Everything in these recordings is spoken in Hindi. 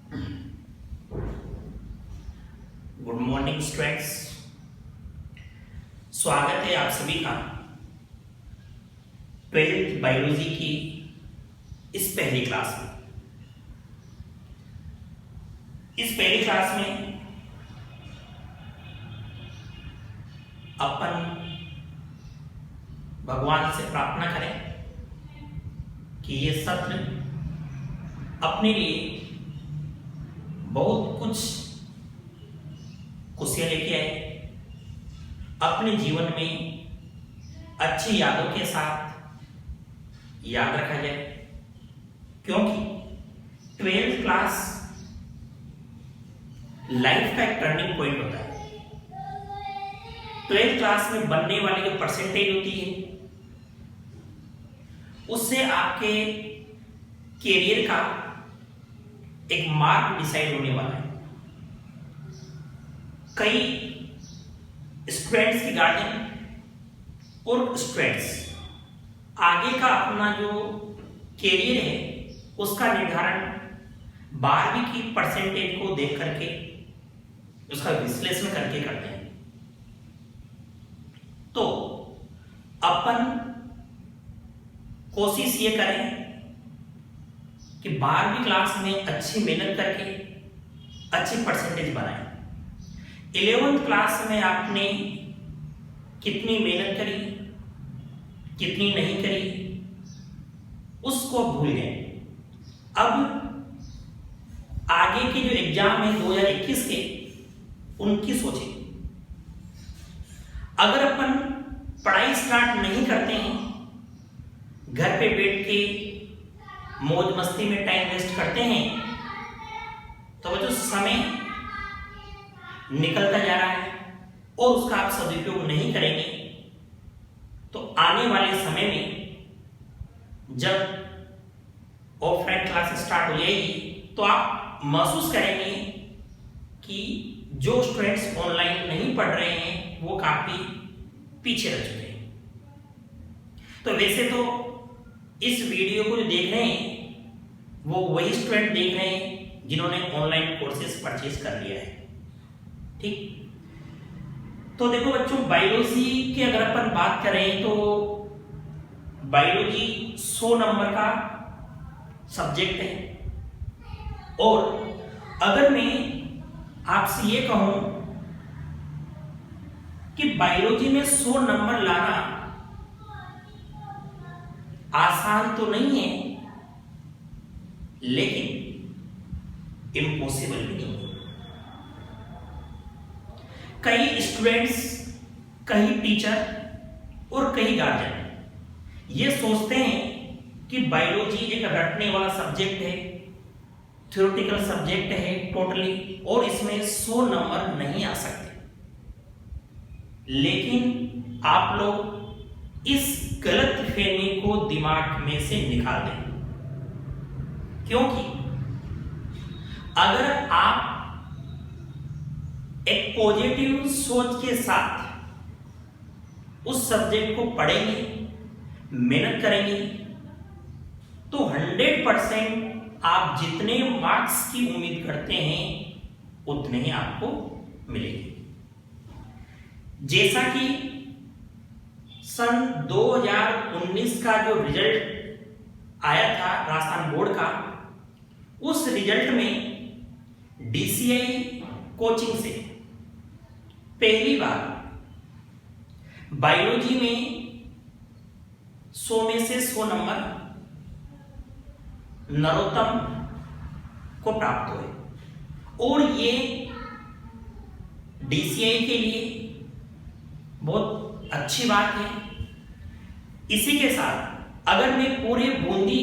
Good morning students. स्वागत है आप सभी का 12th बायोलॉजी की इस पहली क्लास में। इस पहली क्लास में अपन भगवान से प्रार्थना करें कि ये सत्र अपने लिए बहुत कुछ खुशियां लेके आए, अपने जीवन में अच्छी यादों के साथ याद रखा जाए, क्योंकि 12th क्लास लाइफ का एक टर्निंग पॉइंट होता है। 12th क्लास में बनने वाली जो परसेंटेज होती है उससे आपके कैरियर का एक मार्क डिसाइड होने वाला है। कई स्टूडेंट्स के गार्जियन और स्टूडेंट्स आगे का अपना जो कैरियर है उसका निर्धारण 12वीं की परसेंटेज को देख करके, उसका विश्लेषण करके करते हैं। तो अपन कोशिश ये करें कि 12वीं क्लास में अच्छी मेहनत करके अच्छी परसेंटेज बनाएं। 11th क्लास में आपने कितनी मेहनत करी, कितनी नहीं करी, उसको भूल गए। अब आगे के जो एग्जाम है 2021 के, उनकी सोचें। अगर अपन पढ़ाई स्टार्ट नहीं करते हैं, घर पे बैठ के मौज मस्ती में टाइम वेस्ट करते हैं, तो वो जो समय निकलता जा रहा है और उसका आप सदुपयोग नहीं करेंगे, तो आने वाले समय में जब ऑफलाइन क्लास स्टार्ट हो जाएगी तो आप महसूस करेंगे कि जो स्टूडेंट्स ऑनलाइन नहीं पढ़ रहे हैं वो काफी पीछे रह चुके हैं। तो वैसे तो इस वीडियो को जो देख रहे हैं वो वही स्टूडेंट देख रहे हैं जिन्होंने ऑनलाइन कोर्सेज परचेज कर लिया है। ठीक, तो देखो बच्चों, बायोलॉजी की अगर अपन बात करें तो बायोलॉजी 100 नंबर का सब्जेक्ट है। और अगर मैं आपसे ये कहूं कि बायोलॉजी में 100 नंबर लाना आसान तो नहीं है, लेकिन इम्पॉसिबल भी नहीं है। कई स्टूडेंट्स, कई टीचर और कई गार्जियन ये सोचते हैं कि बायोलॉजी एक रटने वाला सब्जेक्ट है, थ्योरेटिकल सब्जेक्ट है टोटली, और इसमें 100 नंबर नहीं आ सकते। लेकिन आप लोग इस गलत फहमी को दिमाग में से निकाल दें, क्योंकि अगर आप एक पॉजिटिव सोच के साथ उस सब्जेक्ट को पढ़ेंगे, मेहनत करेंगे, तो 100% आप जितने मार्क्स की उम्मीद करते हैं उतने ही आपको मिलेंगे। जैसा कि सन 2019 का जो रिजल्ट आया था राजस्थान बोर्ड का, उस रिजल्ट में DCI कोचिंग से पहली बार बायोलॉजी में 100 में से 100 नंबर नरोत्तम को प्राप्त हुए। और ये DCI के लिए बहुत अच्छी बात है। इसी के साथ अगर मैं पूरे बूंदी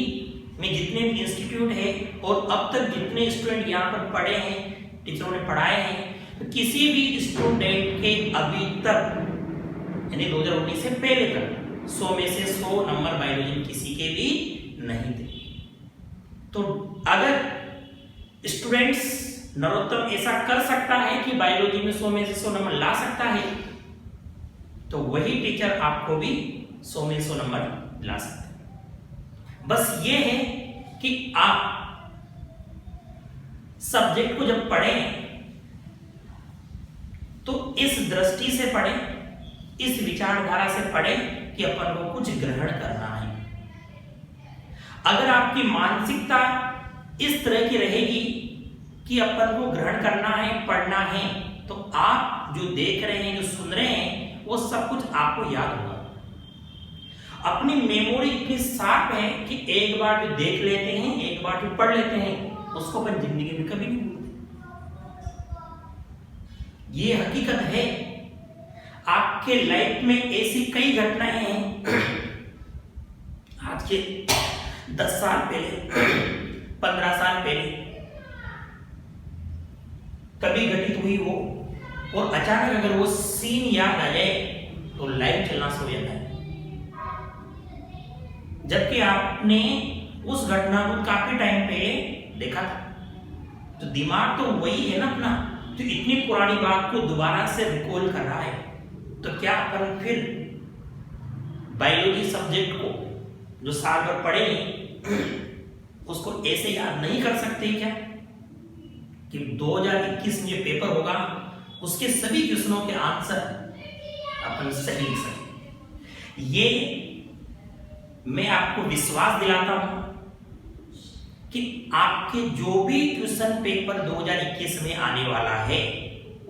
में जितने भी इंस्टीट्यूट है और अब तक जितने स्टूडेंट यहाँ पर पढ़े हैं, टीचरों ने पढ़ाए हैं, तो किसी भी स्टूडेंट के अभी तक यानी 2019 से पहले तक 100 में से 100 नंबर बायोलॉजी किसी के भी नहीं थे। तो अगर स्टूडेंट्स नरोत्तम ऐसा कर सकता है कि बायोलॉजी में 100 में से 100 नंबर ला सकता है, तो वही टीचर आपको भी 100 में 100 नंबर ला सकते हैं। बस ये है कि आप सब्जेक्ट को जब पढ़ें तो इस दृष्टि से पढ़ें, इस विचारधारा से पढ़ें कि अपन को कुछ ग्रहण करना है। अगर आपकी मानसिकता इस तरह की रहेगी कि अपन को ग्रहण करना है, पढ़ना है, तो आप जो देख रहे हैं, जो सुन रहे हैं, वो सब कुछ आपको याद होगा। अपनी मेमोरी इतनी शार्प है कि एक बार जो देख लेते हैं, एक बार जो पढ़ लेते हैं, उसको अपन जिंदगी में कभी नहीं भूलते। ये हकीकत है। आपके लाइफ में ऐसी कई घटनाएं हैं आज के 10 साल पहले, 15 साल पहले कभी घटित हुई हो, और अचानक अगर वो सीन याद आ जाए तो लाइफ चलना शुरू हो जाता है। जबकि आपने उस घटना को काफी टाइम पहले देखा था, तो दिमाग तो वही है ना अपना, तो इतनी पुरानी बात को दोबारा से रिकॉल कर रहा है। तो क्या अपन फिर बायोलॉजी सब्जेक्ट को जो साल भर पढ़ेंगे उसको ऐसे याद नहीं कर सकते क्या कि 2021 में जो पेपर होगा उसके सभी क्वेश्चनों के आंसर अपन सही लिख सकें? ये मैं आपको विश्वास दिलाता हूं कि आपके जो भी क्वेश्चन पेपर 2021 में आने वाला है,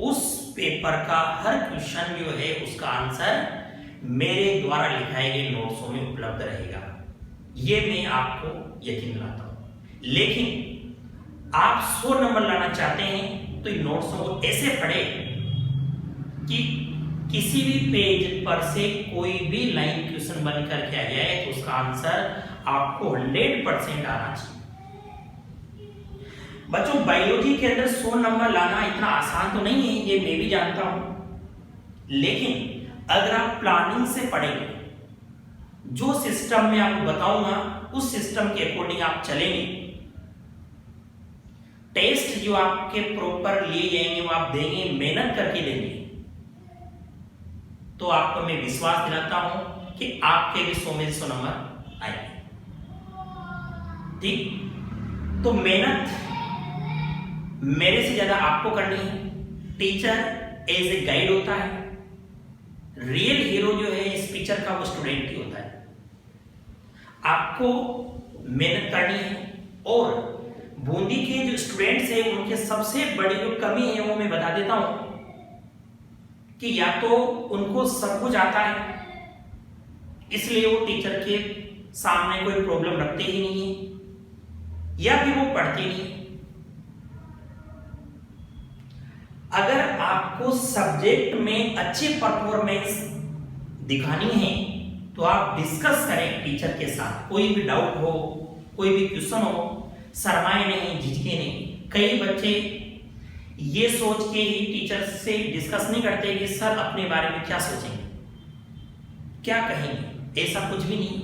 उस पेपर का हर क्वेश्चन जो है उसका आंसर मेरे द्वारा लिखाए गए नोट्सों में उपलब्ध रहेगा। ये मैं आपको यकीन दिलाता हूं। लेकिन आप 100 नंबर लाना चाहते हैं तो इन नोट्सों को ऐसे पढ़े कि किसी भी पेज पर से कोई भी लाइन क्वेश्चन बन करके आ जाए तो उसका आंसर आपको 100% आना चाहिए। बच्चों, बायोलॉजी के अंदर 100 नंबर लाना इतना आसान तो नहीं है, ये मैं भी जानता हूं। लेकिन अगर आप प्लानिंग से पढ़ेंगे, जो सिस्टम मैं आपको बताऊंगा उस सिस्टम के अकॉर्डिंग आप चलेंगे, टेस्ट जो आपके प्रॉपर लिए जाएंगे वो आप देंगे, मेहनत करके देंगे, तो आपको मैं विश्वास दिलाता हूं कि आपके भी 100 में 100 नंबर आएंगे। ठीक, तो मेहनत मेरे से ज्यादा आपको करनी है। टीचर एज ए गाइड होता है, रियल हीरो जो है इस पिक्चर का वो स्टूडेंट ही होता है। आपको मेहनत करनी है, और बूंदी के जो स्टूडेंट्स हैं उनके सबसे बड़ी जो कमी है वो मैं बता देता हूं कि या तो उनको सब कुछ आता है इसलिए वो टीचर के सामने कोई प्रॉब्लम रखते ही नहीं है, या फिर वो पढ़ते नहीं है। अगर आपको सब्जेक्ट में अच्छी परफॉर्मेंस दिखानी है तो आप डिस्कस करें टीचर के साथ। कोई भी डाउट हो, कोई भी क्वेश्चन हो, शर्माए नहीं, झिझके नहीं। कई बच्चे ये सोच के ही टीचर से डिस्कस नहीं करते कि सर अपने बारे में क्या सोचेंगे, क्या कहेंगे। ऐसा कुछ भी नहीं।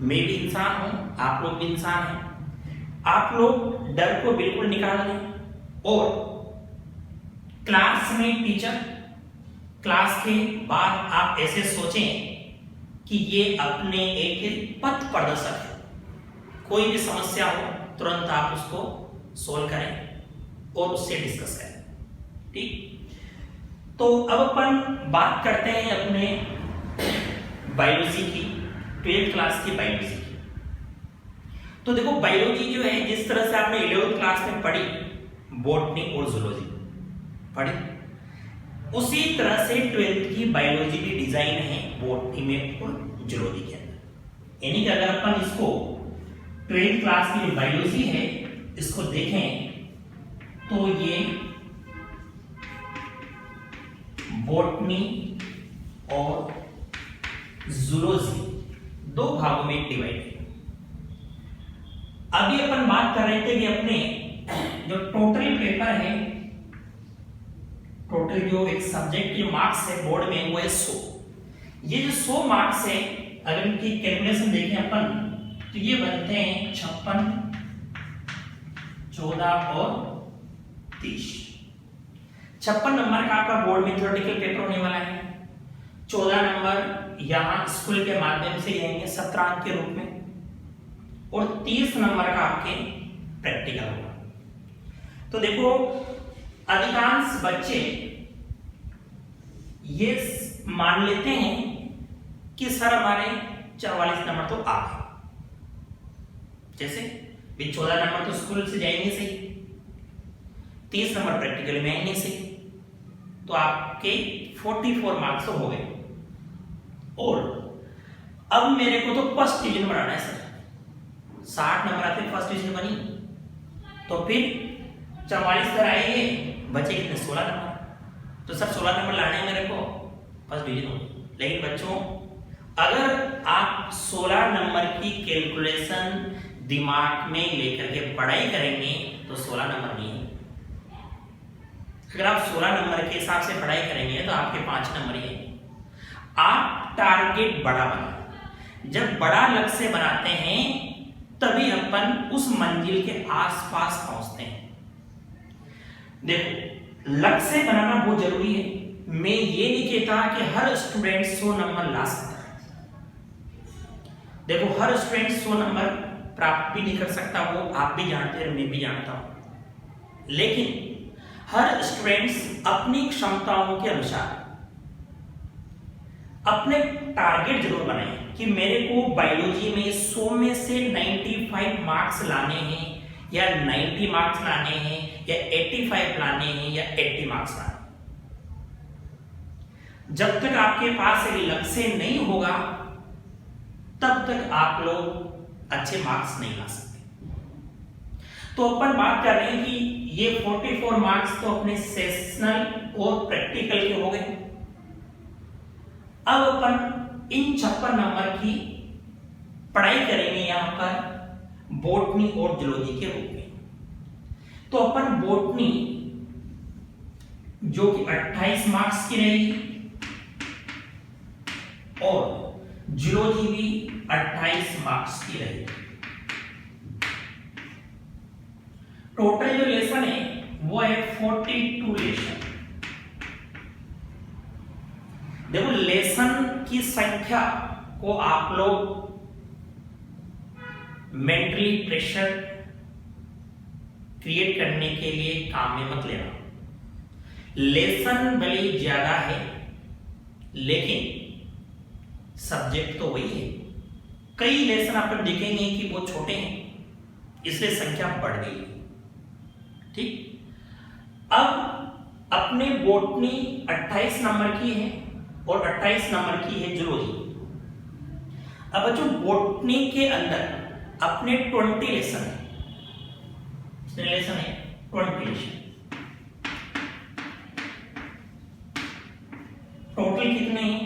मैं भी इंसान हूं, आप लोग भी इंसान हैं। आप लोग डर को बिल्कुल निकाल दें, और क्लास में टीचर, क्लास के बाद आप ऐसे सोचें कि ये अपने एक पथ प्रदर्शक है। कोई भी समस्या हो तुरंत आप उसको सोल्व करें और उससे डिस्कस करें। ठीक, तो अब अपन बात करते हैं अपने बायोलॉजी की, 12th क्लास की बायोलॉजी की। तो देखो, बायोलॉजी जो है जिस तरह से आपने 11th क्लास में पढ़ी, बॉटनी और जूलॉजी पढ़ी, उसी तरह से 12th की बायोलॉजी भी डिजाइन है बॉटनी में और जूलॉजी के अंदर। यानी कि अगर अपन इसको 12th क्लास की जो बायोलॉजी है इसको देखें तो ये बॉटनी और जूलॉजी दो भागों में डिवाइड है। अभी अपन बात कर रहे थे कि अपने जो टोटल पेपर है, टोटल जो एक सब्जेक्ट के मार्क्स है बोर्ड में वो है 100। ये जो 100 मार्क्स है, अगर इनकी कैलकुलेशन देखें अपन तो ये बनते हैं 56, 14 और 30। 56 नंबर का आपका बोर्ड में थ्योरेटिकल पेपर होने वाला है। 14 नंबर यहाँ स्कूल के माध्यम से आएंगे 17 अंक के रूप में, और 30 नंबर का आपके प्रैक्टिकल होगा। तो देखो अधिकांश बच्चे ये मान लेते हैं कि सर हमारे 44 नंबर तो आ गए, जैसे भी 14 नंबर तो स्कूल से जाएंगे सही, 30 नंबर प्रैक्टिकल में आएंगे सही, तो आपके 44 मार्क्स तो हो गए। और अब मेरे को तो फर्स्ट डिवीजन बनाना है सर, 60 नंबर आते फर्स्ट डिवीजन बनी, तो फिर 44 पर आएंगे, बचे कितने 16 नंबर, तो सर 16 नंबर लाने हैं मेरे को, फर्स्ट डिवीजन हो। लेकिन बच्चों अगर आप 16 नंबर की कैलकुलेशन दिमाग में लेकर के पढ़ाई करेंगे तो 16 नंबर नहीं है। अगर आप 16 नंबर के हिसाब से पढ़ाई करेंगे तो आपके 5 नंबर ही है। आप टारगेट बड़ा बनाएं, जब बड़ा लक्ष्य बनाते हैं तभी अपन उस मंजिल के आसपास पहुंचते हैं। देखो लक्ष्य बनाना बहुत जरूरी है। मैं ये नहीं कहता कि हर स्टूडेंट 100 नंबर ला सकता है। देखो हर स्टूडेंट 100 नंबर प्राप्त भी नहीं कर सकता, वो आप भी जानते हैं, मैं भी जानता हूं। लेकिन हर स्टूडेंट्स अपनी क्षमताओं के अनुसार अपने टारगेट जरूर बनाएं कि मेरे को बायोलॉजी में 100 में से 95 मार्क्स लाने हैं या 90 मार्क्स लाने हैं या 85 लाने हैं या 80 मार्क्स लाने हैं। जब तक आपके पास एक लक्ष्य नहीं होगा तब तक आप लोग अच्छे मार्क्स नहीं ला सकते। तो अपन बात कर रहे हैं कि ये 44 मार्क्स तो अपने सेशनल और प्रैक्टिकल के हो गए। अब अपन इन 56 नंबर की पढ़ाई करेंगे यहां पर बॉटनी और जूलॉजी के रूप में। तो अपन बॉटनी जो कि 28 मार्क्स की रहेगी और जूलॉजी भी 28 मार्क्स की रहेगी। टोटल जो लेसन है वो है 42 लेसन। देखो लेसन की संख्या को आप लोग मेंटली प्रेशर क्रिएट करने के लिए काम में मत लेना। लेसन भले ज्यादा है लेकिन सब्जेक्ट तो वही है। कई लेसन आप देखेंगे कि वो छोटे हैं इसलिए संख्या बढ़ गई है। ठीक, अब अपने बॉटनी 28 नंबर की है और 28 नंबर की है जूलॉजी। अब बच्चों बॉटनी के अंदर अपने 20 लेसन है। कितने लेसन है? 20 लेसन। टोटल कितने हैं?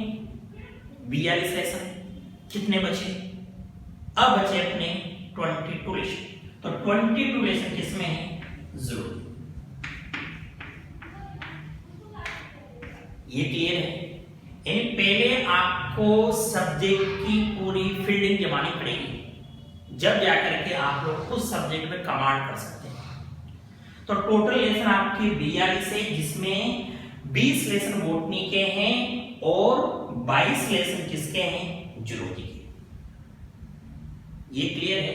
42 लेसन। कितने बचे? अब बचे अपने 22 लेसन। तो 22 लेसन किसमें है? जूलॉजी। ये क्लियर है? यानी पहले आपको सब्जेक्ट की पूरी फील्डिंग जमानी पड़ेगी, जब जाकर के आप लोग उस सब्जेक्ट में कमांड कर सकते हैं। तो टोटल लेसन आपके 42 है जिसमें 20 लेसन बॉटनी के हैं और 22 लेसन किसके हैं? जूलॉजी के। ये क्लियर है?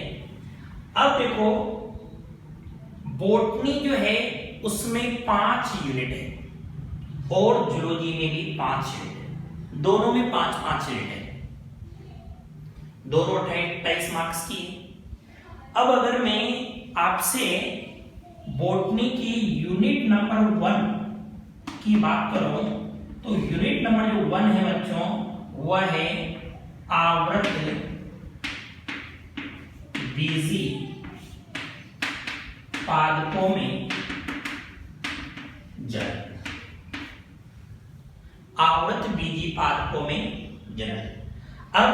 अब देखो बॉटनी जो है उसमें 5 यूनिट है और जूलॉजी में भी 5 यूनिट है। दोनों में 5-5 यूनिट है। दोनों 28 मार्क्स की। अब अगर मैं आपसे बॉटनी की यूनिट नंबर 1 की बात करूं तो यूनिट नंबर जो 1 है बच्चों वह है आवृत बीजी पादपों में जल। आवृत बीजी पादपों में जल। अब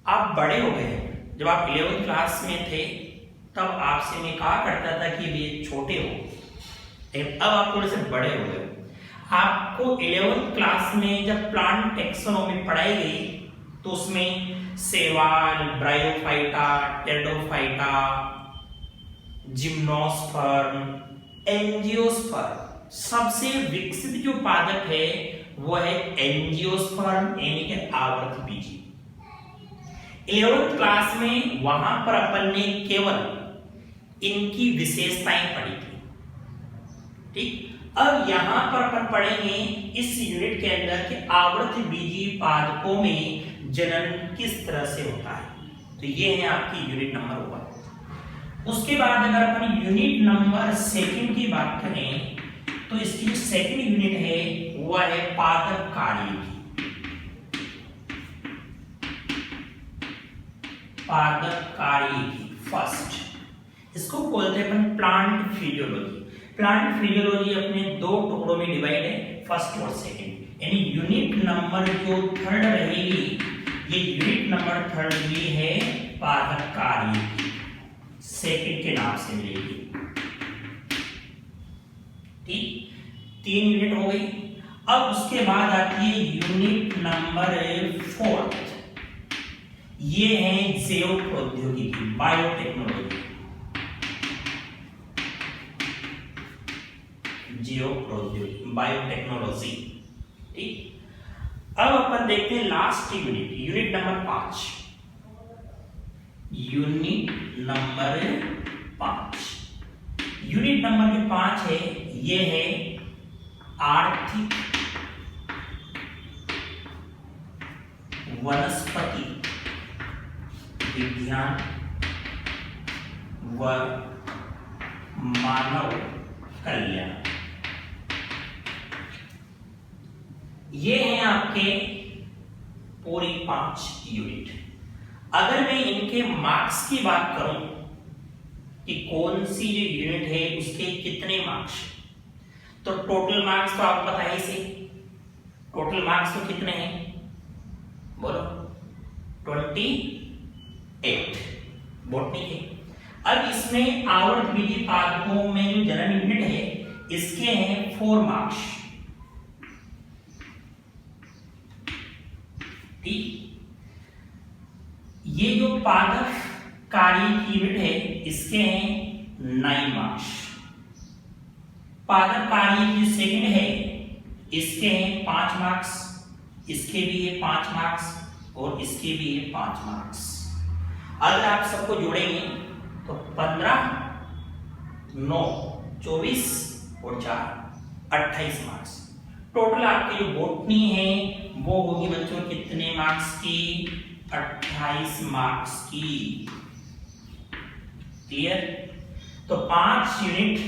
आप बड़े हो गए। जब आप 11वीं क्लास में थे तब आपसे मैं कहा करता था कि ये छोटे हो, लेकिन अब आप थोड़े से बड़े हो गए। आपको 11वीं क्लास में जब प्लांट टेक्सोनोमी पढ़ाई गई तो उसमें शैवाल, ब्रायोफाइटा, टेरिडोफाइटा, जिम्नोस्पर्म, एंजियोस्पर्म, सबसे विकसित जो पादप है वो है एंजियोस्पर्म यानी कि आवृत बीजी। 11वीं क्लास में वहां पर अपन ने केवल इनकी विशेषताएं पढ़ी थी। ठीक, अब यहां पर अपन पढ़ेंगे इस यूनिट के अंदर के आवृत्तिबीजीय पादपों में जनन किस तरह से होता है। तो ये है आपकी यूनिट नंबर 1। उसके बाद अगर अपन यूनिट नंबर 2 की बात करें तो इसकी जो सेकंड यूनिट है वह है पादप कार्य की। पादप कार्य की फर्स्ट, इसको बोलते हैं अपन प्लांट फिजियोलॉजी। प्लांट फिजियोलॉजी अपने 2 टुकड़ों में डिवाइड है, फर्स्ट और सेकंड। यानी यूनिट नंबर जो 3 रहेगी, ये यूनिट नंबर 3 भी है पादप कार्य की, सेकंड के नाम से मिलेगी। ठीक, 3 यूनिट हो गई। अब उसके बाद आती है यूनिट नंबर 4, ये है जैव प्रौद्योगिकी, बायोटेक्नोलॉजी। जैव प्रौद्योगिकी, बायोटेक्नोलॉजी। ठीक, अब अपन देखते हैं last unit, unit number 5। Unit number 5, unit number जो 5 है ये है आर्थिक वनस्पति विज्ञान व मानव कल्याण। ये हैं आपके पूरी 5 यूनिट। अगर मैं इनके मार्क्स की बात करूं कि कौन सी जो यूनिट है उसके कितने मार्क्स, तो टोटल मार्क्स तो आपको पता है से, टोटल मार्क्स तो कितने हैं बोलो, 28 बॉटनी के। अब इसमें आवृत्तिबीजीय पादपों में जो जनन यूनिट है इसके हैं 4 मार्क्स। ठीक, ये जो पादप कार्य की यूनिट है इसके हैं 9 मार्क्स। पादप कार्य की सेकंड है इसके हैं 5 मार्क्स, इसके भी है 5 मार्क्स और इसके भी है 5 मार्क्स। अगर आप सबको जोड़ेंगे तो 15, 9, 24 और 4 28 मार्क्स। टोटल आपकी जो बॉटनी है वो होगी बच्चों कितने मार्क्स की, 28 मार्क्स की। क्लियर? तो 5 यूनिट,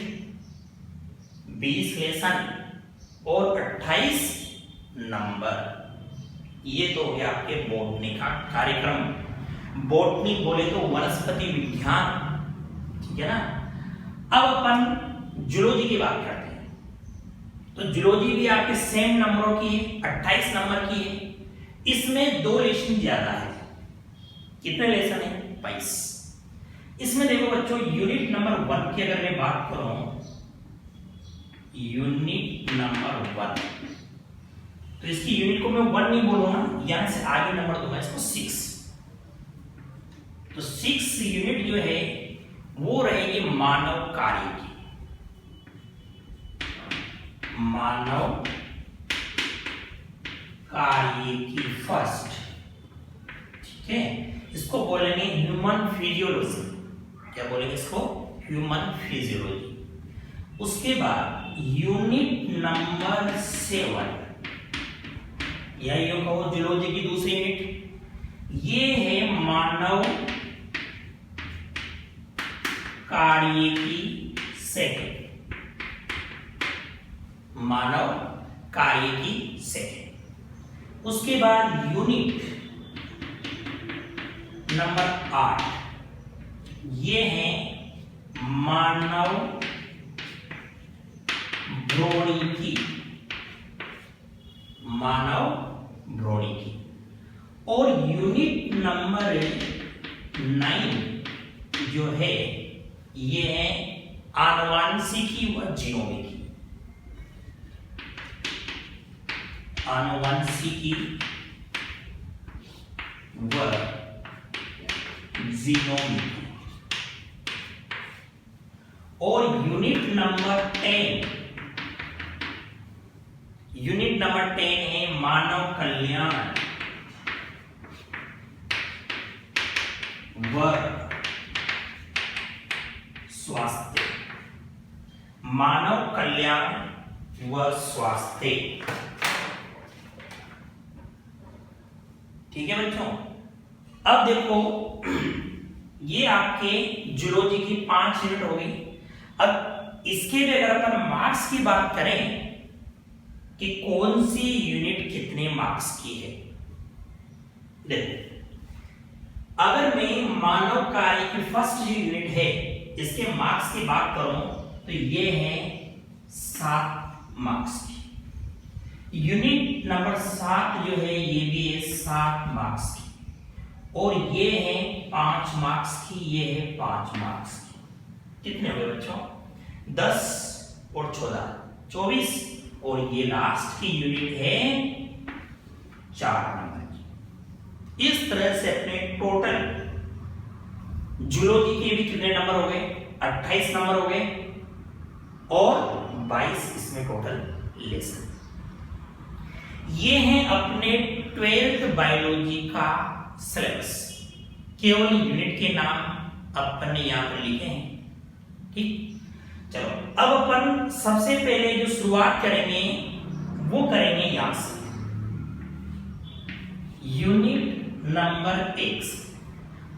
20 लेसन और 28 नंबर, ये तो हो गया आपके बॉटनी का कार्यक्रम। बॉटनी बोले तो वनस्पति विज्ञान, ठीक है ना। अब अपन जूलॉजी की बात करते हैं, तो जूलॉजी भी आपके सेम नंबरों की है, 28 नंबर की है। इसमें 2 लेसन ज्यादा है। कितने लेसन है? 22। इसमें देखो बच्चों यूनिट नंबर 1 की अगर मैं बात करूं, यूनिट नंबर 1, तो इसकी यूनिट को मैं 1 नहीं बोलूंगा, यहां से आगे नंबर दूंगा इसको 6। तो 6 यूनिट जो है वो रहेगी मानव कार्य की, मानव कार्य की फर्स्ट। ठीक है, इसको बोलेंगे ह्यूमन फिजियोलॉजी। क्या बोलेंगे इसको? Human physiology. उसके बाद यूनिट नंबर 7, या यूं कहो जूलॉजी की दूसरी यूनिट, ये है मानव कार्य की सेकंड, मानव कार्य की सेकंड। उसके बाद यूनिट नंबर 8, ये है मानव भ्रूणिकी, मानव भ्रूणिकी। और यूनिट नंबर 9 जो है ये है आनुवांशिकी व जीनोमिकी, आनुवांशिकी व जीनोमिकी। और यूनिट नंबर 10, यूनिट नंबर 10 है मानव कल्याण व स्वास्थ्य, मानव कल्याण व स्वास्थ्य। ठीक है बच्चों, अब देखो ये आपके जूलॉजी की 5 यूनिट हो गई। अब इसके भी अगर अपन मार्क्स की बात करें कि कौन सी यूनिट कितने मार्क्स की है, देखो अगर मैं मानव कार्य की फर्स्ट जो यूनिट है इसके मार्क्स की बात करूं तो ये है 7 मार्क्स की। यूनिट नंबर 7 जो है ये भी है 7 मार्क्स की, और ये है 5 मार्क्स की, ये है 5 मार्क्स की। कितने हो गए बच्चों? 10 और 14 24, और ये लास्ट की यूनिट है 4 नंबर की। इस तरह से अपने टोटल जूलॉजी के भी कितने नंबर हो गए? 28 नंबर हो गए, और 22 इसमें टोटल लेसन। ये है अपने 12th बायोलॉजी का सिलेबस। केवल यूनिट के नाम अपन ने यहां पर लिखे हैं। ठीक, चलो अब अपन सबसे पहले जो शुरुआत करेंगे वो करेंगे यहां से। यूनिट नंबर 1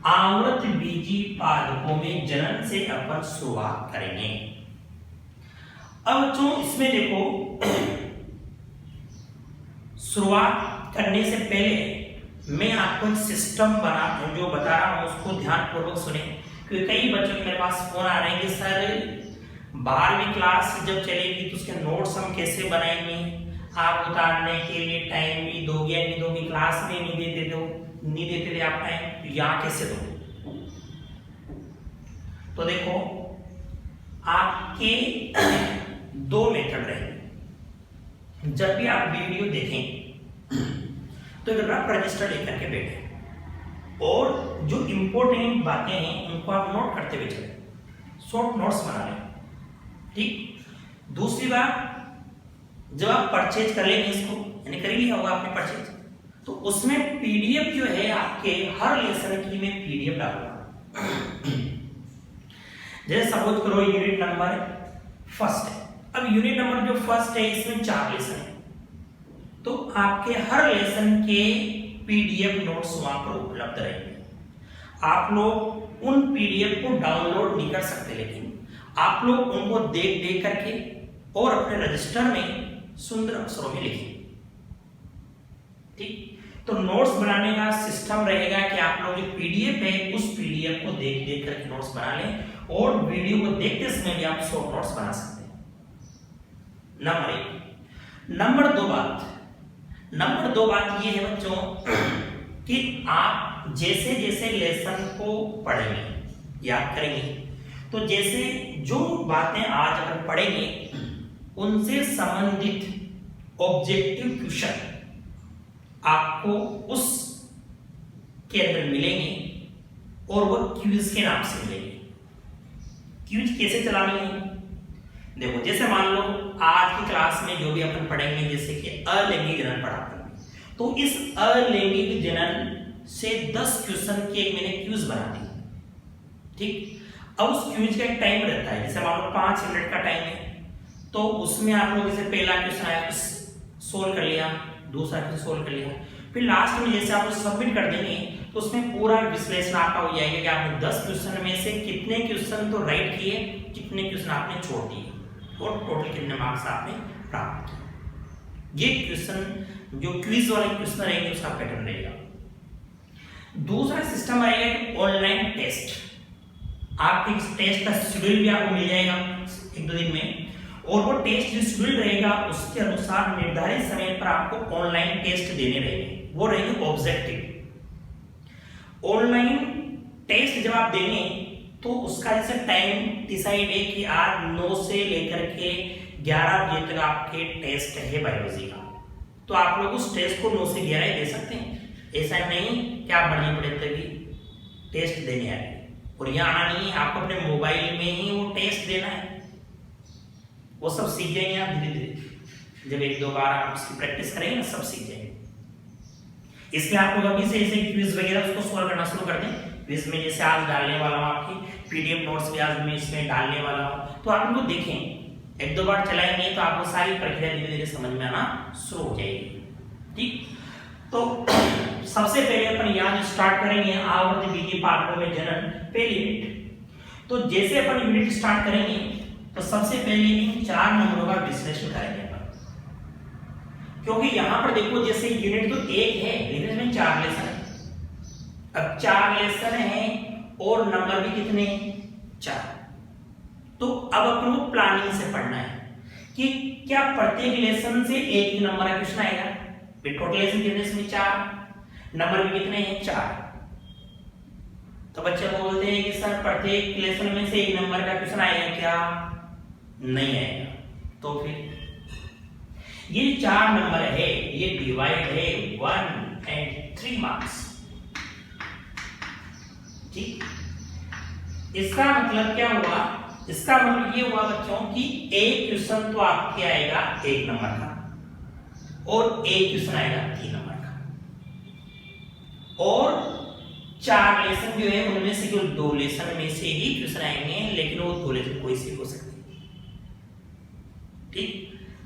आवृत बीजी पादपों में जनन से अपन शुरुआत करेंगे। अब जो इसमें देखो शुरुआत करने से पहले मैं आपको एक सिस्टम जो बता रहा हूं उसको ध्यानपूर्वक सुने, क्योंकि कई बच्चों के मेरे पास फोन आ रहे हैं कि सर 12वीं क्लास जब चलेगी तो उसके नोट्स हम कैसे बनाएंगे, आप उतारने के लिए टाइम भी दोगे या नहीं दोगे, क्लास में नहीं देते थे आप टाइम, तो यहाँ कैसे दो? तो देखो आपके 2 मेथड रहेंगे। जब भी आप वीडियो देखें तो एक रफ रजिस्टर लेकर के बैठे, और जो इंपॉर्टेंट बातें हैं उनको आप नोट करते हुए चले, शॉर्ट नोट्स बना लें। ठीक, दूसरी बात, जब आप परचेज कर लेंगे इसको, यानी कर लिया होगा आपने परचेज, तो उसमें पीडीएफ जो है आपके हर लेसन की मैं पीडीएफ डालूंगा। जैसे सपोज करो यूनिट नंबर फर्स्ट है। अब यूनिट नंबर जो फर्स्ट है इसमें 4 लेसन है, तो आपके हर लेसन के पीडीएफ नोट्स वहां पर उपलब्ध रहेंगे। आप लोग उन पीडीएफ को डाउनलोड नहीं कर सकते, लेकिन आप लोग उनको देख करके और अपने रजिस्टर में सुंदर अक्षरों में लिखें। ठीक, तो नोट्स बनाने का सिस्टम रहेगा कि आप लोग जो पीडीएफ है उस पीडीएफ को देख करके नोट्स बना लें, और वीडियो को देखते समय भी आप शॉर्ट नोट्स बना सकते हैं। नंबर 1। नंबर दो बात ये है बच्चों कि आप जैसे जैसे लेसन को पढ़ेंगे, याद करेंगे, तो जैसे जो बातें आज अपन पढ़ेंगे उनसे संबंधित ऑब्जेक्टिव क्वेश्चन आपको उस के अंदर मिलेंगे, और वह क्विज के नाम से मिलेंगे। क्विज कैसे चलानी है? देखो, जैसे मान लो आज की क्लास में जो भी अपन पढ़ेंगे, जैसे कि अलैंगिक जनन पढ़ाते हैं, तो इस अलैंगिक जनन से 10 क्वेश्चन की एक मैंने क्विज बना दी। ठीक, अब उस क्विज का एक टाइम रहता है, जैसे मान लो 5 मिनट का टाइम है, तो उसमें आप लोग जैसे पहला क्वेश्चन आया तो सोल्व कर लिया, दूसरा क्वेश्चन सोल्व कर लिया, फिर लास्ट में जैसे आप सबमिट कर देंगे तो उसमें पूरा विश्लेषण आपका हो जाएगा कि आपने 10 क्वेश्चन में से कितने क्वेश्चन तो राइट किए, कितने क्वेश्चन आपने छोड़ दिए, और टोटल कितने मार्क्स आपने प्राप्त किए। ये क्वेश्चन जो क्विज वाले क्वेश्चन रहेंगे उसका पैटर्न रहेगा। दूसरा सिस्टम रहेगा कि ऑनलाइन टेस्ट। आपके इस टेस्ट का शेड्यूल भी आपको मिल जाएगा 1-2 दिन में, और वो टेस्ट जो शेड्यूल रहेगा उसके अनुसार निर्धारित समय पर आपको ऑनलाइन टेस्ट देने रहेंगे, वो रहेंगे ऑब्जेक्टिव। ऑनलाइन टेस्ट जब आप देंगे तो उसका जैसे टाइम डिसाइड है कि आज 9 से लेकर के 11 बजे तक आपके टेस्ट है बायोलॉजी का, तो आप लोग उस टेस्ट को 9 से 11 दे सकते हैं। ऐसा नहीं कि आप मर्जी पड़े तभी टेस्ट देने आए, और यहाँ आना नहीं है, आपको अपने मोबाइल में ही वो टेस्ट देना है। वो सब सीख जाएंगे आप धीरे धीरे, जब 1-2 बार आप उसकी प्रैक्टिस करेंगे ना, सब सीख जाएंगे। इसलिए आप लोग अभी से ऐसे क्विज वगैरह उसको सॉल्व करना शुरू कर दें, इसमें जैसे आज डालने वाला हूँ, आपकी पीडीएफ नोट्स भी आज मैं इसमें डालने वाला हूँ, तो आप इनको देखें, एक दो बार चलाएंगे तो आपको सारी प्रक्रिया धीरे धीरे समझ में आना शुरू हो जाएगी। ठीक, तो सबसे पहले अपन यहाँ स्टार्ट करेंगे आवर्त बीजी पाठों में जनन पहली यूनिट। तो जैसे अपन यूनिट स्टार्ट करेंगे तो सबसे पहले इन 4 नंबरों का विश्लेषण करेंगे अपन, क्योंकि यहाँ पर देखो जैसे यूनिट तो एक है लेकिन इसमें 4 लेसन है। अब 4 लेसन है और नंबर भी कितने 4। तो अब अपन को प्लानिंग से पढ़ना है कि क्या प्रत्येक लेसन से एक ही नंबर का क्वेश्चन आएगा। टोटल लेसन कितने, इसमें 4, नंबर भी कितने हैं 4। तो बच्चे बोलते हैं कि सर प्रत्येक लेसन में से एक नंबर का क्वेश्चन आएगा क्या, नहीं आएगा। तो फिर ये 4 नंबर है, ये डिवाइड है 1 and 3 मार्क्स। ठीक, इसका मतलब क्या हुआ, इसका मतलब ये हुआ बच्चों कि एक क्वेश्चन तो आपके आएगा 1 नंबर का और एक क्वेश्चन आएगा 3 नंबर का, और 4 लेसन जो है उनमें से केवल 2 लेसन में से ही क्वेश्चन आएंगे, लेकिन वो 2 लेसन कोई से हो सकते हैं। ठीक,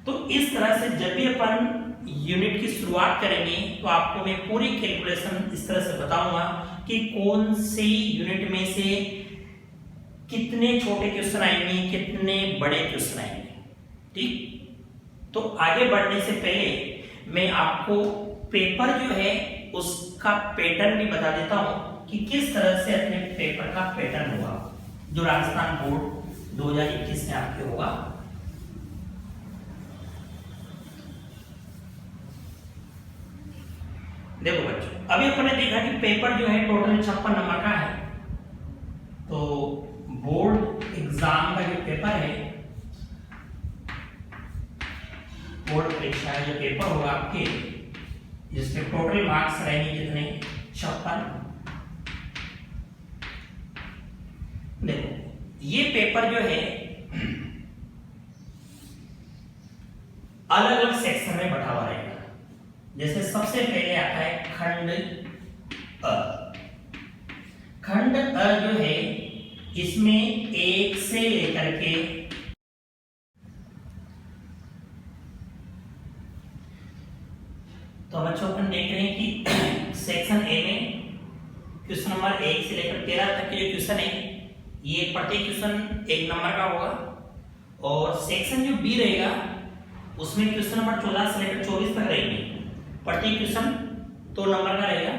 तो इस तरह से जब भी अपन यूनिट की शुरुआत करेंगे तो आपको मैं पूरी कैलकुलेशन इस तरह से बताऊंगा कि कौन सी यूनिट में से कितने छोटे क्वेश्चन आएंगे, कितने बड़े क्वेश्चन आएंगे। ठीक, तो आगे बढ़ने से पहले मैं आपको पेपर जो है उसका पैटर्न भी बता देता हूं कि किस तरह से अपने पेपर का पैटर्न होगा जो राजस्थान बोर्ड 2021 में आपके होगा। देखो बच्चों, अभी अपन ने देखा कि पेपर जो है टोटल 56 नंबर का है। तो बोर्ड एग्जाम का जो पेपर है, बोर्ड परीक्षा का जो पेपर होगा आपके, जिसके टोटल मार्क्स रहेंगे कितने 56। देखो ये पेपर जो है अलग अलग सेक्शन में बटा हुआ रहेगा। जैसे सबसे पहले आता है खंड अ। खंड अ जो है इसमें 1 से लेकर के तो बच्चों अपन देख रहे हैं कि सेक्शन ए में क्वेश्चन नंबर 1 से लेकर 13 तक के जो क्वेश्चन है ये प्रत्येक क्वेश्चन 1 नंबर का होगा, और सेक्शन जो बी रहेगा उसमें क्वेश्चन नंबर 14 से लेकर 24 तक रहेंगे, प्रत्येक क्वेश्चन 2 नंबर का रहेगा।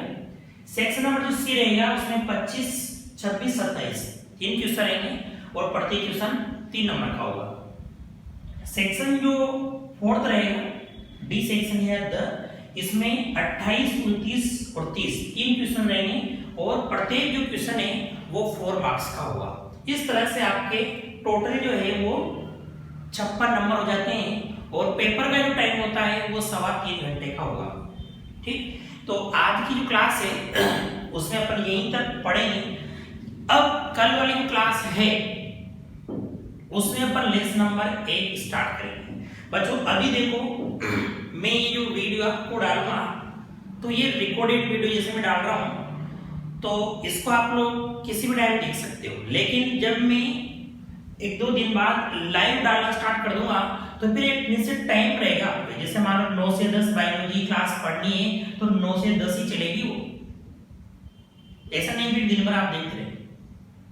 सेक्शन नंबर जो सी रहेगा उसमें 25, 26, 27 3 क्वेश्चन रहेंगे और प्रत्येक क्वेश्चन 3 नंबर का होगा। सेक्शन जो 4th रहेगा डी सेक्शन है द, इसमें 28, 29 और 30 3 क्वेश्चन रहेंगे और प्रत्येक जो क्वेश्चन है वो 4 मार्क्स का होगा। इस तरह से आपके टोटल जो है वो 56 नंबर हो जाते हैं, और पेपर का जो टाइम होता है वो 3.25 घंटे का होगा। ठीक, तो आज की जो क्लास है उसमें अपन यहीं तक पढ़ेंगे। अब कल वाली जो क्लास है उसमें अपन लेसन नंबर 1 स्टार्ट करेंगे। बच्चों अभी देखो मैं ये जो वीडियो आपको डालूंगा तो ये रिकॉर्डेड वीडियो जैसे मैं डाल रहा हूं तो इसको आप लोग किसी भी टाइम देख सकते हो, लेकिन जब मैं 1-2 दिन बाद लाइव डालना स्टार्ट कर दूंगा तो फिर एक निश्चित टाइम रहेगा। जैसे मान लो 9 से 10 बायोलॉजी क्लास पढ़नी है तो 9 से 10 ही चलेगी वो, ऐसा नहीं फिर दिन भर आप देखते रहे।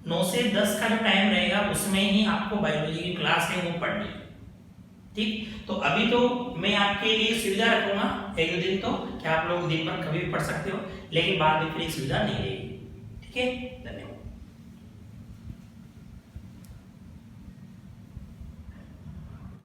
9 से 10 का जो टाइम रहेगा उसमें ही आपको बायोलॉजी की क्लास है वो पढ़नी है। ठीक, तो अभी तो मैं आपके लिए सुविधा रखूंगा 1-2 दिन तो कि आप लोग दिन भर कभी भी पढ़ सकते हो, लेकिन बाद में फिर सुविधा नहीं रहेगी। ठीक है, धन्यवाद।